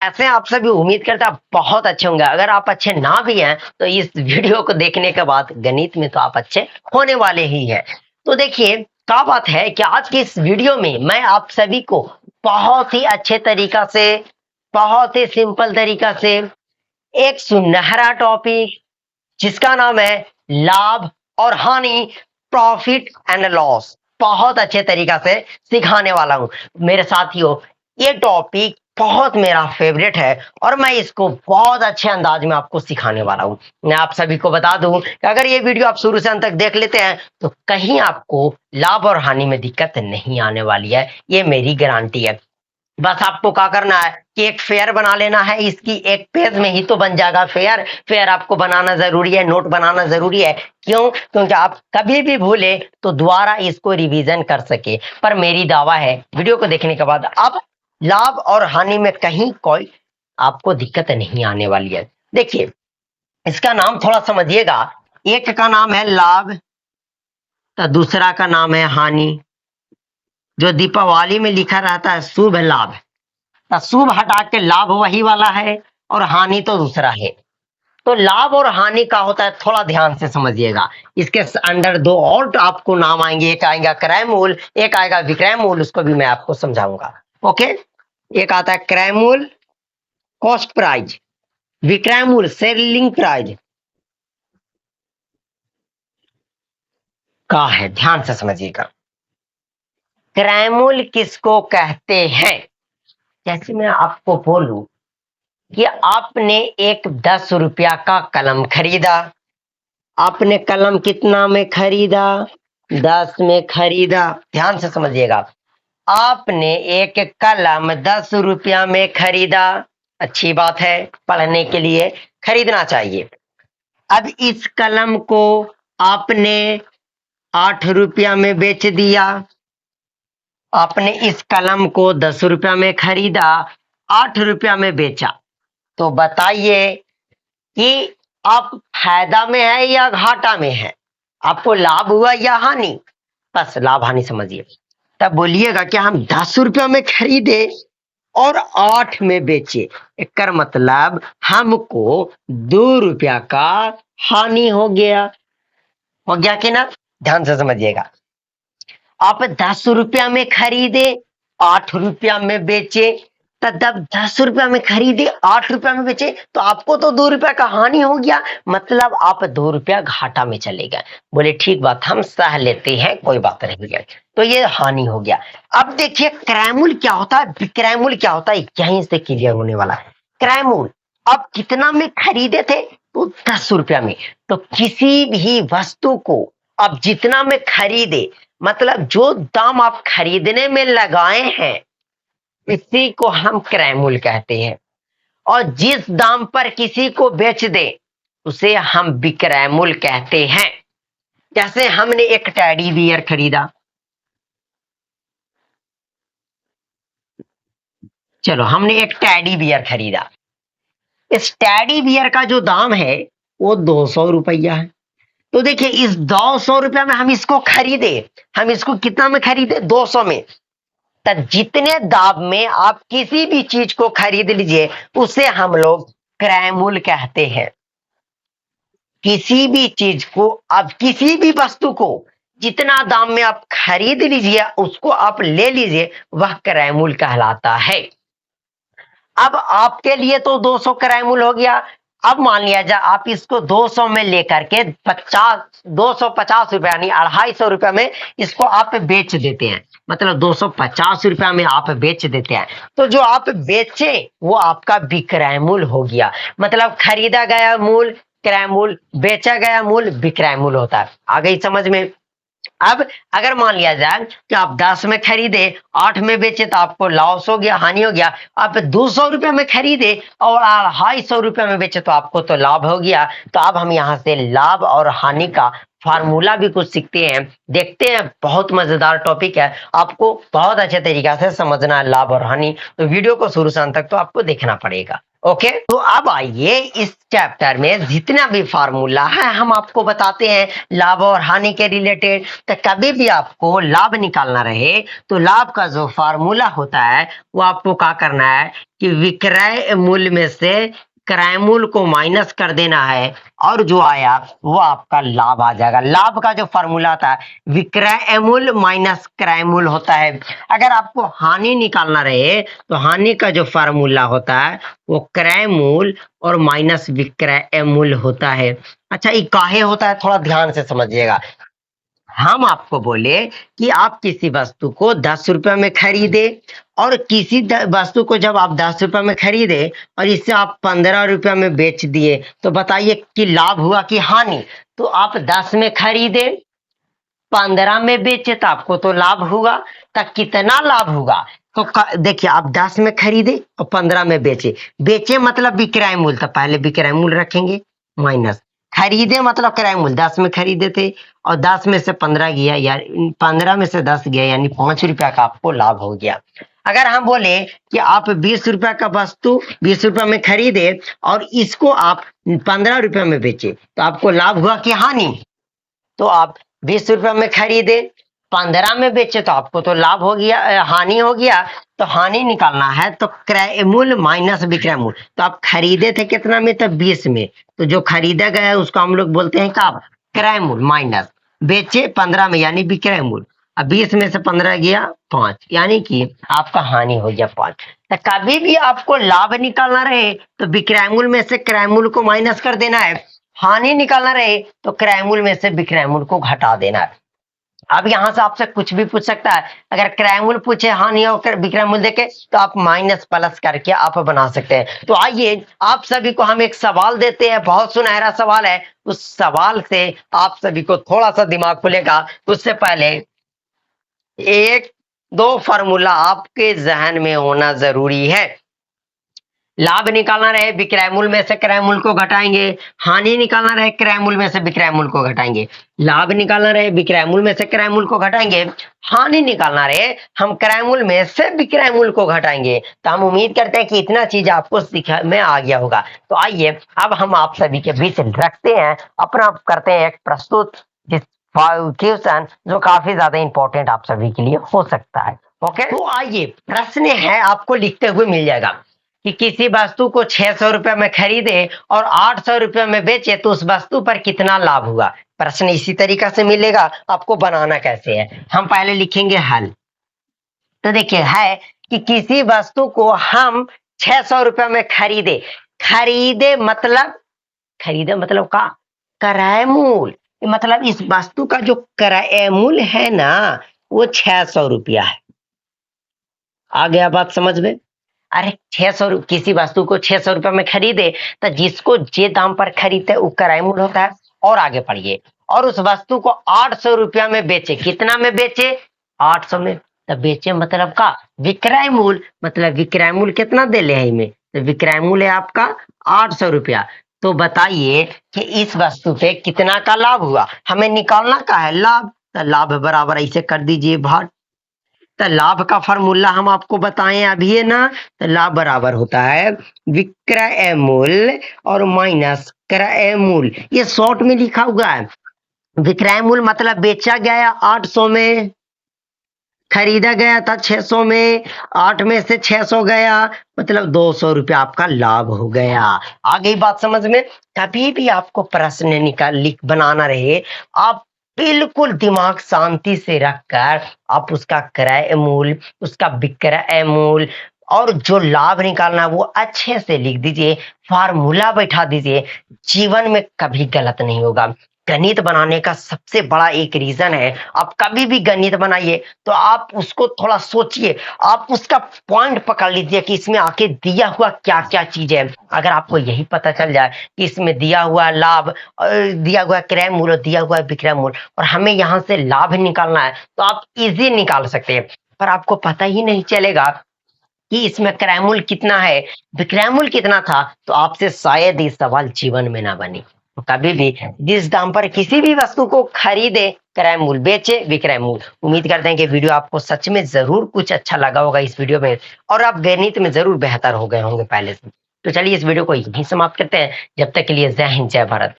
ऐसे आप सभी उम्मीद करते हैं आप बहुत अच्छे होंगे। अगर आप अच्छे ना भी हैं तो इस वीडियो को देखने के बाद गणित में तो आप अच्छे होने वाले ही हैं। तो देखिए क्या बात है कि आज की इस वीडियो में मैं आप सभी को बहुत ही अच्छे तरीका से, बहुत ही सिंपल तरीका से एक सुनहरा टॉपिक जिसका नाम है लाभ और हानि, प्रॉफिट एंड लॉस, बहुत अच्छे तरीका से सिखाने वाला हूं मेरे साथियों। ये टॉपिक बहुत मेरा फेवरेट है और मैं इसको बहुत अच्छे अंदाज में आपको सिखाने वाला हूं। मैं आप सभी को बता दूं कि अगर ये वीडियो आप शुरू से अंत तक देख लेते हैं तो कहीं आपको लाभ और हानि में दिक्कत नहीं आने वाली है, ये मेरी गारंटी है। बस आपको क्या करना है कि एक फेयर बना लेना है, इसकी एक पेज में ही तो बन जाएगा फेयर। फेयर आपको बनाना जरूरी है, नोट बनाना जरूरी है। क्यों? क्योंकि आप कभी भी भूले तो दोबारा इसको रिवीजन कर सके। पर मेरी दावा है वीडियो को देखने के बाद अब लाभ और हानि में कहीं कोई आपको दिक्कत नहीं आने वाली है। देखिए इसका नाम थोड़ा समझिएगा, एक का नाम है लाभ तो दूसरा का नाम है हानि। जो दीपावली में लिखा रहता है शुभ लाभ, तो शुभ हटा के लाभ वही वाला है और हानि तो दूसरा है। तो लाभ और हानि का होता है, थोड़ा ध्यान से समझिएगा। इसके अंडर दो और आपको नाम आएंगे, एक आएगा क्रय मूल, एक आएगा विक्रय मूल, उसको भी मैं आपको समझाऊंगा। ओके, एक आता है क्रय मूल कॉस्ट प्राइज, विक्रय मूल सेलिंग प्राइज का है, ध्यान से समझिएगा। क्रय मूल किसको कहते हैं? जैसे मैं आपको बोलूं कि आपने एक 10 रुपया का कलम खरीदा। आपने कलम कितना में खरीदा? 10 में खरीदा। ध्यान से समझिएगा, आपने एक कलम 10 रुपया में खरीदा। अच्छी बात है, पढ़ने के लिए खरीदना चाहिए। अब इस कलम को आपने 8 रुपया में बेच दिया। आपने इस कलम को 10 रुपया में खरीदा, 8 रुपया में बेचा। तो बताइए कि आप फायदा में है या घाटा में है? आपको लाभ हुआ या हानि? बस लाभ हानि समझिए। तब बोलिएगा कि हम 10 रुपया में खरीदे और 8 में बेचे, इसका मतलब हमको 2 रुपया का हानि हो गया। हो गया कि ना? ध्यान से समझिएगा, आप 10 रुपया में खरीदे, 8 रुपया में बेचे। तो जब 10 रुपया में खरीदे, 8 रुपया में बेचे, तो आपको तो 2 रुपया का हानि हो गया, मतलब आप 2 रुपया घाटा में चले गए। बोले ठीक बात, हम सह लेते हैं, कोई बात नहीं है। तो ये हानि हो गया। अब देखिए क्रय मूल्य क्या होता है, विक्रय मूल्य क्या होता है, यहीं से क्लियर होने वाला है। क्रय मूल्य आप कितना में खरीदे थे? तो 10 रुपया में। तो किसी भी वस्तु को आप जितना में खरीदे, मतलब जो दाम आप खरीदने में लगाए हैं इसी को हम क्रय मूल्य कहते हैं। और जिस दाम पर किसी को बेच दे उसे हम विक्रय मूल्य कहते हैं। जैसे हमने एक टेडी बियर खरीदा, चलो हमने एक टेडी बियर खरीदा। इस टेडी बियर का जो दाम है वो 200 रुपया है। तो देखिए इस 200 रुपया में हम इसको खरीदे, हम इसको कितना में खरीदे? 200 में। तब जितने दाम में आप किसी भी चीज को खरीद लीजिए उसे हम लोग क्रय मूल्य कहते हैं। किसी भी चीज को, आप किसी भी वस्तु को जितना दाम में आप खरीद लीजिए उसको आप ले लीजिए, वह क्रय मूल्य कहलाता है। अब आपके लिए तो 200 क्रय मूल्य हो गया। अब मान लिया जाए आप इसको 200 में लेकर के 250 रुपया यानी 250 रुपया में इसको आप बेच देते हैं, मतलब 250 रुपया में आप बेच देते हैं। तो जो आप बेचे वो आपका विक्रय मूल्य हो गया, मतलब खरीदा गया मूल्य क्रय मूल्य, बेचा गया मूल्य विक्रय मूल्य होता है। आ गई समझ में? अब अगर मान लिया जाए कि आप 10 में खरीदे, 8 में बेचे, तो आपको लॉस हो गया, हानि हो गया। आप 200 रुपये में खरीदे और 250 रुपये में बेचे तो आपको तो लाभ हो गया। तो अब हम यहाँ से लाभ और हानि का फार्मूला भी कुछ सीखते हैं, देखते हैं। बहुत मजेदार टॉपिक है, आपको बहुत अच्छे तरीके से समझना है लाभ और हानि। तो वीडियो को शुरू से अंत तक तो आपको देखना पड़ेगा। ओके, तो अब आइए इस चैप्टर में जितना भी फार्मूला है हम आपको बताते हैं लाभ और हानि के रिलेटेड। तो कभी भी आपको लाभ निकालना रहे तो लाभ का जो फार्मूला होता है वो आपको क्या करना है कि विक्रय मूल्य में से क्रय मूल्य को माइनस कर देना है और जो आया वो आपका लाभ आ जाएगा। लाभ का जो फार्मूला था विक्रय मूल्य माइनस क्रय मूल्य होता है। अगर आपको हानि निकालना रहे तो हानि का जो फार्मूला होता है वो क्रय मूल्य और माइनस विक्रय मूल्य होता है। अच्छा, ये काहे होता है थोड़ा ध्यान से समझिएगा। हम आपको बोले कि आप किसी वस्तु को 10 रुपए में खरीदे और किसी वस्तु को जब आप 10 रुपए में खरीदे और इसे आप 15 रुपए में बेच दिए तो बताइए कि लाभ हुआ कि हानि। तो आप 10 में खरीदे 15 में बेचे तो आपको तो लाभ हुआ। तो कितना लाभ हुआ तो देखिए आप 10 में खरीदे और 15 में बेचे। बेचे मतलब विक्रय मूल्य, तो पहले विक्रय मूल्य रखेंगे माइनस खरीदे मतलब क्रय मूल्य। 10 में खरीदे थे और 10 में से 15 गया या 15 में से 10 गया यानी 5 रुपया का आपको लाभ हो गया। अगर हम बोले कि आप 20 रुपया का वस्तु 20 रुपया में खरीदे और इसको आप 15 रुपया में बेचे तो आपको लाभ हुआ कि हानि। तो आप 20 रुपए में खरीदे 15 में बेचे तो आपको तो लाभ हो गया, हानि हो गया। तो हानि निकालना है तो क्रय मूल्य माइनस विक्रय मूल्य। तो आप खरीदे थे कितना में, तो 20 में, तो जो खरीदा गया है उसको हम लोग बोलते हैं क्या, क्रय मूल्य माइनस बेचे 15 में यानी विक्रय मूल्य। अब 20 में से 15 गया 5 यानी कि आपका हानि हो गया 5। तो कभी भी आपको लाभ निकालना रहे तो विक्रय मूल्य में से क्रय मूल्य को माइनस कर देना है। हानि निकालना रहे तो क्रय मूल्य में से विक्रय मूल्य को घटा देना है। अब यहां से आपसे कुछ भी पूछ सकता है। अगर क्रय मूल्य पूछे हानि और विक्रय मूल्य देखे तो आप माइनस प्लस करके आप बना सकते हैं। तो आइए आप सभी को हम एक सवाल देते हैं, बहुत सुनहरा सवाल है। उस सवाल से आप सभी को थोड़ा सा दिमाग खुलेगा। उससे पहले एक दो फार्मूला आपके जहन में होना जरूरी है। लाभ निकालना रहे विक्रय मूल्य में से क्रय मूल्य को घटाएंगे, हानि निकालना रहे क्रय मूल्य में से विक्रय मूल्य को घटाएंगे। लाभ निकालना रहे विक्रय मूल्य में से क्रय मूल्य को घटाएंगे, हानि निकालना रहे हम क्रय मूल्य में से विक्रय मूल्य को घटाएंगे। तो हम उम्मीद करते हैं कि इतना चीज आपको सीखने में आ गया होगा। तो आइए अब हम आप सभी के बीच रखते हैं अपना करते हैं एक प्रस्तुत क्वेश्चन जो काफी ज्यादा इंपॉर्टेंट आप सभी के लिए हो सकता है। ओके, तो आइए प्रश्न है आपको लिखते हुए मिल जाएगा कि किसी वस्तु को 600 रुपए में खरीदे और 800 रुपए में बेचे तो उस वस्तु पर कितना लाभ हुआ। प्रश्न इसी तरीका से मिलेगा, आपको बनाना कैसे है। हम पहले लिखेंगे हल। तो देखिए है कि किसी वस्तु को हम 600 रुपए में खरीदे, खरीदे मतलब का क्रय मूल्य, मतलब इस वस्तु का जो क्रय मूल्य है ना वो 600 रुपया है। आ गया बात समझ में। अरे 600 किसी वस्तु को 600 रुपए में खरीदे तो जिसको जे दाम पर खरीदते वो क्रय मूल्य होता है। और आगे पढ़िए, और उस वस्तु को 800 रुपया में बेचे, कितना में बेचे, 800 में। तो बेचे मतलब का विक्रय मूल्य, मतलब विक्रय मूल्य कितना दे ले है इनमें, तो विक्रय मूल्य है आपका 800 रुपया। तो बताइए कि इस वस्तु पे कितना का लाभ हुआ, हमें निकालना का है लाभ। तो लाभ बराबर ऐसे कर दीजिए भाग। तो लाभ का फॉर्मूला हम आपको बताएं अभी है ना। तो लाभ बराबर होता है विक्रय मूल्य और माइनस क्रय मूल्य। ये शॉर्ट में लिखा हुआ है। विक्रय मूल्य मतलब बेचा गया 800 में, खरीदा गया था 600 में, 8 में से 600 गया मतलब 200 रुपया आपका लाभ हो गया। आ गई बात समझ में। कभी भी आपको प्रश्न लिख बनाना रहे आप बिल्कुल दिमाग शांति से रखकर आप उसका क्रय मूल्य, उसका विक्रय मूल्य और जो लाभ निकालना वो अच्छे से लिख दीजिए, फार्मूला बैठा दीजिए। जीवन में कभी गलत नहीं होगा। गणित बनाने का सबसे बड़ा एक रीजन है, आप कभी भी गणित बनाइए तो आप उसको थोड़ा सोचिए, आप उसका पॉइंट पकड़ लीजिए कि इसमें आके दिया हुआ क्या क्या चीज है। अगर आपको यही पता चल जाए कि इसमें दिया हुआ लाभ, दिया हुआ क्रय मूल्य, दिया हुआ विक्रय मूल्य और हमें यहाँ से लाभ निकालना है तो आप इजी निकाल सकते हैं। पर आपको पता ही नहीं चलेगा कि इसमें क्रय मूल्य कितना है, विक्रय मूल्य कितना था, तो आपसे शायद ये सवाल जीवन में ना बने। तो कभी भी जिस दाम पर किसी भी वस्तु को खरीदे क्रय मूल्य, बेचे विक्रय मूल्य। उम्मीद करते हैं कि वीडियो आपको सच में जरूर कुछ अच्छा लगा होगा इस वीडियो में और आप गणित में जरूर बेहतर हो गए होंगे पहले से। तो चलिए इस वीडियो को यहीं समाप्त करते हैं। जब तक के लिए जय हिंद, जय भारत।